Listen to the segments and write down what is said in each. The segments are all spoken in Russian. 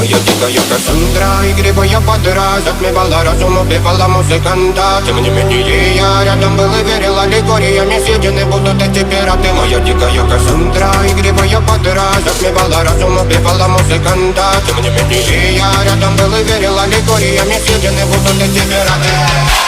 Моя дикая Кассандра, игривая подра, затмевала разум, убивала музыканта. Тем не менее я рядом был и верил аллегориями, съедены будут эти пираты. Моя дикая Кассандра, игривая подра, затмевала разум, убивала музыканта. Тем не менее я рядом был и верил аллегориями, съедены будут эти пираты.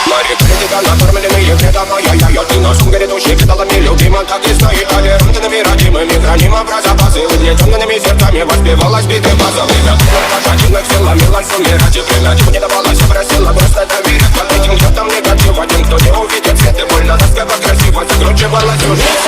Мари критика, накормленные предама, я ты нашим грядущим кидалами любима, так и стоит толерантными родимыми, хранима про запасы, угнетенными сердцами воспевалась биты база. Время пожатинных сил ломилась умирать, и время чего не давалось, просила просто доверять. Под этим кто-то негатив, один, кто не увидит свет, и больно ласково красиво закручивалась сюжет.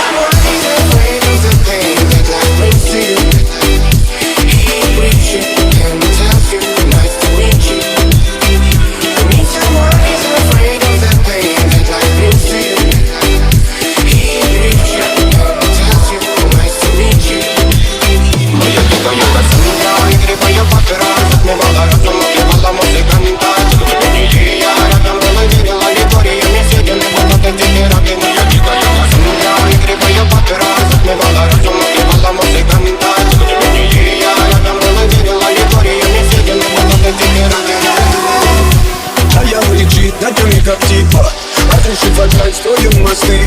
Как типа, отрешив опять строим мосты.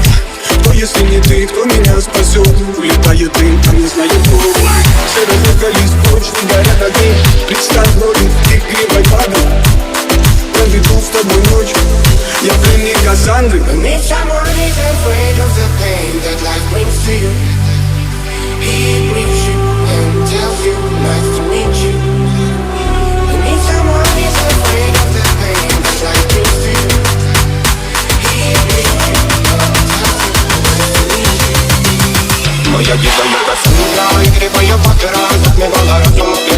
Кто, если не ты, кто меня спасет? Улетает дым, а не знаю кто. Серый зеркалист, точно горят огни. Представь ролик игривой падал. Проведу с тобой ночь, я пленник Кассандры. If someone is afraid of the pain that life brings to you, he brings you and tells you nice to meet you. And if someone is afraid of the pain that life brings to you, he brings you and tells you nice to meet you. Моя дикая Кассандра, игривая подра, затмевала разум.